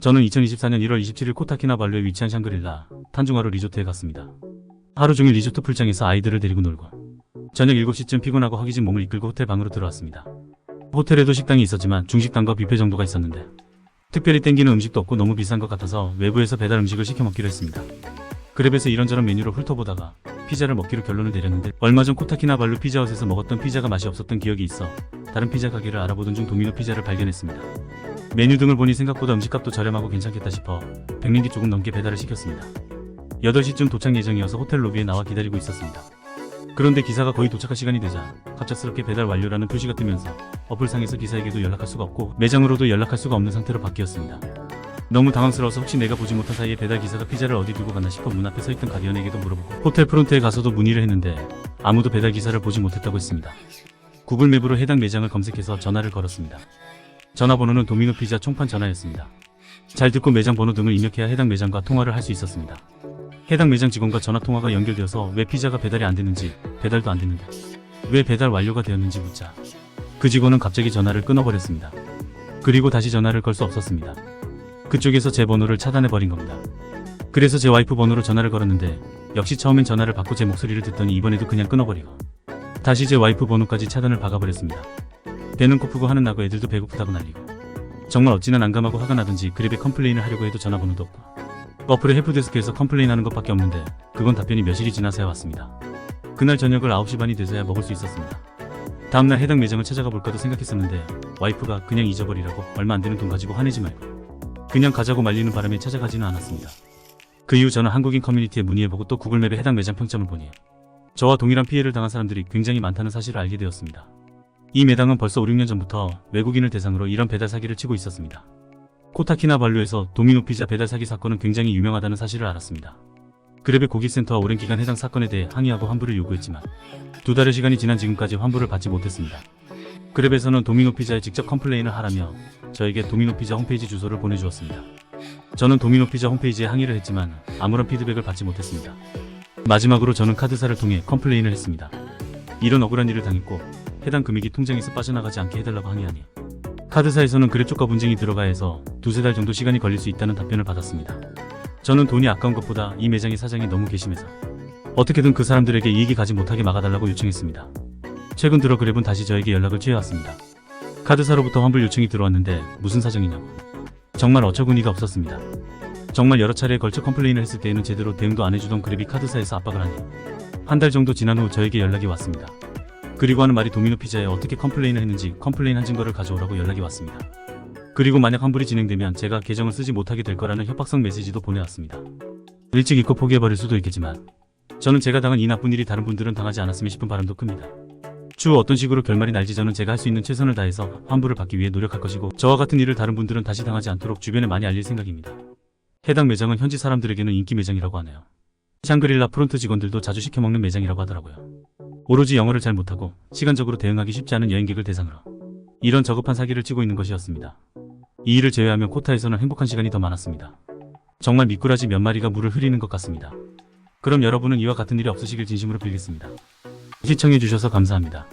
저는 2024년 1월 27일 코타키나발루에 위치한 샹그릴라 탄중하루 리조트에 갔습니다. 하루 종일 리조트 풀장에서 아이들을 데리고 놀고 저녁 7시쯤 피곤하고 허기진 몸을 이끌고 호텔 방으로 들어왔습니다. 호텔에도 식당이 있었지만 중식당과 뷔페 정도가 있었는데 특별히 땡기는 음식도 없고 너무 비싼 것 같아서 외부에서 배달 음식을 시켜 먹기로 했습니다. 그랩에서 이런저런 메뉴로 훑어보다가 피자를 먹기로 결론을 내렸는데 얼마 전 코타키나발루 피자헛에서 먹었던 피자가 맛이 없었던 기억이 있어 다른 피자 가게를 알아보던 중 도미노 피자를 발견했습니다. 메뉴 등을 보니 생각보다 음식값도 저렴하고 괜찮겠다 싶어 100링기 조금 넘게 배달을 시켰습니다. 8시쯤 도착 예정이어서 호텔 로비에 나와 기다리고 있었습니다. 그런데 기사가 거의 도착할 시간이 되자 갑작스럽게 배달 완료라는 표시가 뜨면서 어플상에서 기사에게도 연락할 수가 없고 매장으로도 연락할 수가 없는 상태로 바뀌었습니다. 너무 당황스러워서 혹시 내가 보지 못한 사이에 배달 기사가 피자를 어디 두고 갔나 싶어 문 앞에 서있던 가디언에게도 물어보고 호텔 프론트에 가서도 문의를 했는데 아무도 배달 기사를 보지 못했다고 했습니다. 구글 맵으로 해당 매장을 검색해서 전화를 걸었습니다. 전화번호는 도미노 피자 총판 전화였습니다. 잘 듣고 매장 번호 등을 입력해야 해당 매장과 통화를 할 수 있었습니다. 해당 매장 직원과 전화 통화가 연결되어서 왜 피자가 배달이 안 됐는지, 배달도 안 됐는데 왜 배달 완료가 되었는지 묻자 그 직원은 갑자기 전화를 끊어버렸습니다. 그리고 다시 전화를 걸 수 없었습니다. 그쪽에서 제 번호를 차단해버린 겁니다. 그래서 제 와이프 번호로 전화를 걸었는데 역시 처음엔 전화를 받고 제 목소리를 듣더니 이번에도 그냥 끊어버리고 다시 제 와이프 번호까지 차단을 박아버렸습니다. 배는 고프고 하는 나고 애들도 배고프다고 난리고 정말 어찌나 난감하고 화가 나든지 그랩에 컴플레인을 하려고 해도 전화번호도 없고 어플의 헬프데스크에서 컴플레인하는 것밖에 없는데 그건 답변이 며칠이 지나서야 왔습니다. 그날 저녁을 9시 반이 돼서야 먹을 수 있었습니다. 다음날 해당 매장을 찾아가 볼까도 생각했었는데 와이프가 그냥 잊어버리라고 얼마 안 되는 돈 가지고 화내지 말고 그냥 가자고 말리는 바람에 찾아가지는 않았습니다. 그 이후 저는 한국인 커뮤니티에 문의해보고 또 구글맵에 해당 매장 평점을 보니 저와 동일한 피해를 당한 사람들이 굉장히 많다는 사실을 알게 되었습니다. 이 매장은 벌써 5, 6년 전부터 외국인을 대상으로 이런 배달 사기를 치고 있었습니다. 코타키나발루에서 도미노 피자 배달 사기 사건은 굉장히 유명하다는 사실을 알았습니다. 그랩의 고객센터와 오랜 기간 해당 사건에 대해 항의하고 환불을 요구했지만 2달의 시간이 지난 지금까지 환불을 받지 못했습니다. 그랩에서는 도미노 피자에 직접 컴플레인을 하라며 저에게 도미노 피자 홈페이지 주소를 보내주었습니다. 저는 도미노 피자 홈페이지에 항의를 했지만 아무런 피드백을 받지 못했습니다. 마지막으로 저는 카드사를 통해 컴플레인을 했습니다. 이런 억울한 일을 당했고 해당 금액이 통장에서 빠져나가지 않게 해달라고 항의하니 카드사에서는 그랩 쪽과 분쟁이 들어가야 해서 2-3달 정도 시간이 걸릴 수 있다는 답변을 받았습니다. 저는 돈이 아까운 것보다 이 매장의 사장이 너무 괘씸해서 어떻게든 그 사람들에게 이익이 가지 못하게 막아달라고 요청했습니다. 최근 들어 그랩은 다시 저에게 연락을 취해왔습니다. 카드사로부터 환불 요청이 들어왔는데 무슨 사정이냐고. 정말 어처구니가 없었습니다. 정말 여러 차례에 걸쳐 컴플레인을 했을 때에는 제대로 대응도 안 해주던 그랩이 카드사에서 압박을 하니 한 달 정도 지난 후 저에게 연락이 왔습니다. 그리고 하는 말이 도미노 피자에 어떻게 컴플레인을 했는지 컴플레인한 증거를 가져오라고 연락이 왔습니다. 그리고 만약 환불이 진행되면 제가 계정을 쓰지 못하게 될 거라는 협박성 메시지도 보내왔습니다. 일찍 잊고 포기해버릴 수도 있겠지만 저는 제가 당한 이 나쁜 일이 다른 분들은 당하지 않았으면 싶은 바람도 큽니다. 추후 어떤 식으로 결말이 날지 저는 제가 할 수 있는 최선을 다해서 환불을 받기 위해 노력할 것이고 저와 같은 일을 다른 분들은 다시 당하지 않도록 주변에 많이 알릴 생각입니다. 해당 매장은 현지 사람들에게는 인기 매장이라고 하네요. 샹그릴라 프론트 직원들도 자주 시켜먹는 매장이라고 하더라고요. 오로지 영어를 잘 못하고 시간적으로 대응하기 쉽지 않은 여행객을 대상으로 이런 저급한 사기를 치고 있는 것이었습니다. 이 일을 제외하면 코타에서는 행복한 시간이 더 많았습니다. 정말 미꾸라지 몇 마리가 물을 흐리는 것 같습니다. 그럼 여러분은 이와 같은 일이 없으시길 진심으로 빌겠습니다. 시청해주셔서 감사합니다.